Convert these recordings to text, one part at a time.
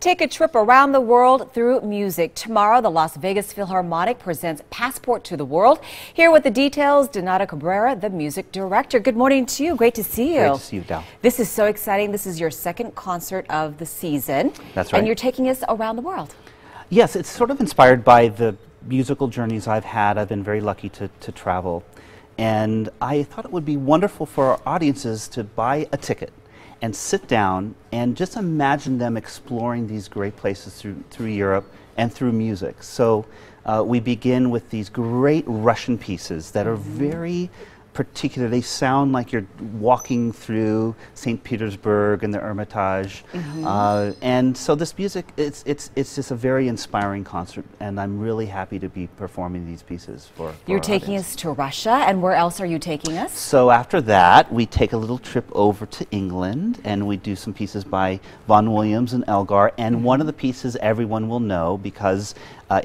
Take a trip around the world through music. Tomorrow, the Las Vegas Philharmonic presents Passport to the World. Here with the details, Donata Cabrera, the music director. Good morning to you. Great to see you. Great to see you, Dal. This is so exciting. This is your second concert of the season. That's right. And you're taking us around the world. Yes, it's sort of inspired by the musical journeys I've had. I've been very lucky to travel. And I thought it would be wonderful for our audiences to buy a ticket and sit down and just imagine them exploring these great places through Europe and through music. So we begin with these great Russian pieces that are very particular. They sound like you're walking through St. Petersburg and the Hermitage. And so this music, it's just a very inspiring concert, and I'm really happy to be performing these pieces for You're our taking audience. us to Russia, and where else are you taking us? So after that, we take a little trip over to England, and we do some pieces by Vaughan Williams and Elgar, and one of the pieces everyone will know because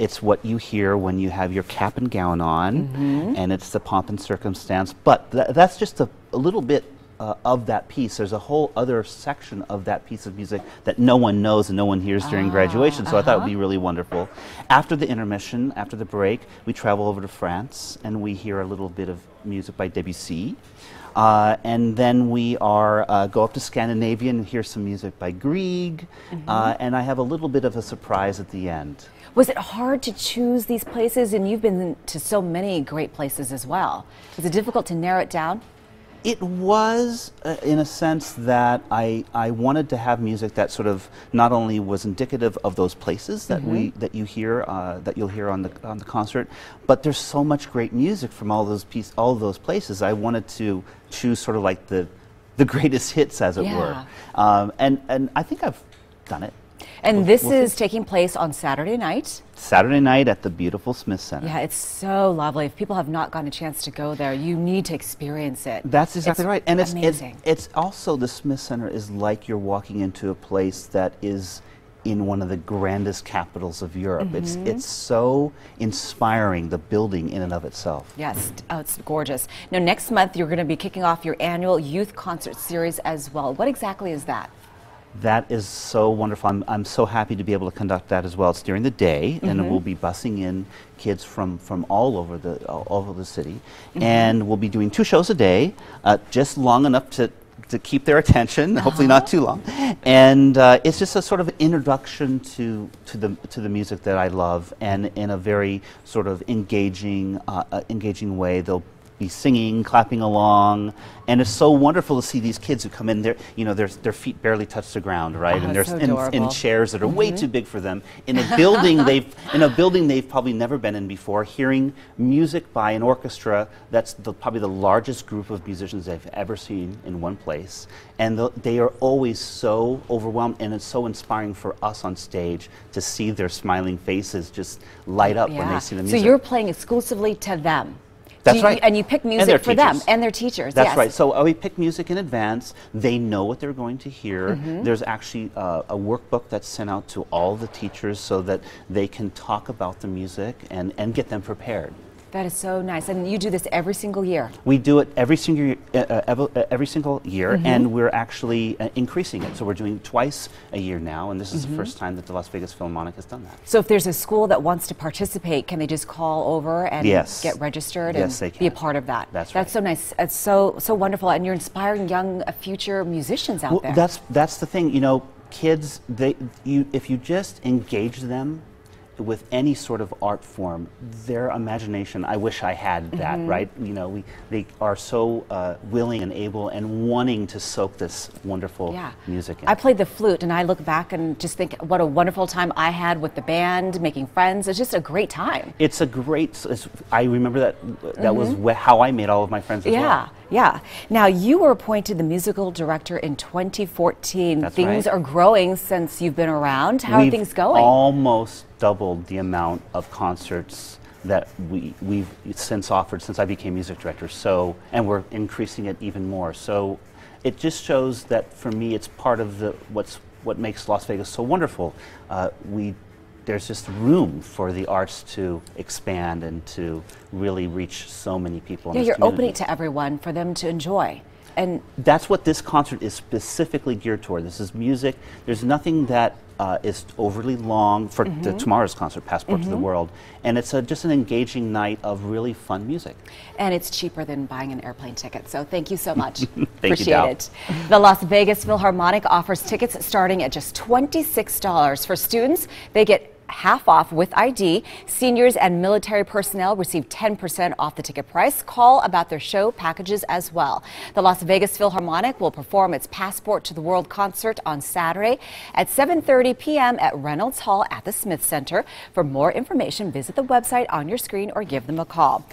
it's what you hear when you have your cap and gown on, and it's the pomp and circumstance. But that's just a little bit of that piece. There's a whole other section of that piece of music that no one knows and no one hears during graduation, so I thought it would be really wonderful. After the intermission, after the break, we travel over to France, and we hear a little bit of music by Debussy. And then we go up to Scandinavia and hear some music by Grieg, and I have a little bit of a surprise at the end. Was it hard to choose these places? And you've been to so many great places as well. Was it difficult to narrow it down? It was, in a sense, that I wanted to have music that sort of not only was indicative of those places that you'll hear on the concert, but there's so much great music from all those places. I wanted to choose sort of like the greatest hits, as it were, and I think I've done it. And this is taking place on Saturday night. Saturday night at the beautiful Smith Center. Yeah, it's so lovely. If people have not gotten a chance to go there, you need to experience it. That's exactly right. And amazing. It's also, the Smith Center is like you're walking into a place that is in one of the grandest capitals of Europe. It's so inspiring, the building in and of itself. Yes, oh, it's gorgeous. Now, next month, you're going to be kicking off your annual youth concert series as well. What exactly is that? That is so wonderful. I'm so happy to be able to conduct that as well. It's during the day, and we'll be busing in kids from all over the city, and we'll be doing 2 shows a day, just long enough to keep their attention. Hopefully not too long. And it's just a sort of introduction to the music that I love, and in a very sort of engaging way. They'll be singing, clapping along, and it's so wonderful to see these kids who come in there. You know, their feet barely touch the ground, right? And they're in chairs that are way too big for them. In a building they've probably never been in before, hearing music by an orchestra that's probably the largest group of musicians they've ever seen in one place. And they are always so overwhelmed, and it's so inspiring for us on stage to see their smiling faces just light up when they see the music. So you're playing exclusively to them. That's right. And you pick music for them and their teachers. That's right. So we pick music in advance. They know what they're going to hear. There's actually a workbook that's sent out to all the teachers so that they can talk about the music and get them prepared. That is so nice. And you do this every single year? We do it every single year, and we're actually increasing it. So we're doing twice a year now, and this is the first time that the Las Vegas Philharmonic has done that. So if there's a school that wants to participate, can they just call over and get registered and be a part of that? That's right. That's so nice. It's so wonderful, and you're inspiring young future musicians out there. That's the thing. You know, kids, if you just engage them with any sort of art form, their imagination, I wish I had that, right? You know, they are so willing and able and wanting to soak this wonderful music in. I played the flute, and I look back and just think what a wonderful time I had with the band, making friends. It's just a great time. It's a great, I remember that was how I made all of my friends as well. Yeah. Now, you were appointed the musical director in 2014. That's things right. are growing since you've been around. How are things going? Almost doubled the amount of concerts that we've since offered since I became music director. So, and we're increasing it even more. So, it just shows that for me, it's part of what makes Las Vegas so wonderful. There's just room for the arts to expand and to really reach so many people in this you're community. opening it to everyone for them to enjoy. And that's what this concert is specifically geared toward. This is music. There's nothing that is overly long for tomorrow's concert, Passport to the World, and it's just an engaging night of really fun music. And it's cheaper than buying an airplane ticket, so thank you so much. Appreciate it. The Las Vegas Philharmonic offers tickets starting at just $26. For students, they get half off with ID. Seniors and military personnel receive 10% off the ticket price. Call about their show packages as well. The Las Vegas Philharmonic will perform its Passport to the World concert on Saturday at 7:30 p.m. at Reynolds Hall at the Smith Center. For more information, visit the website on your screen or give them a call.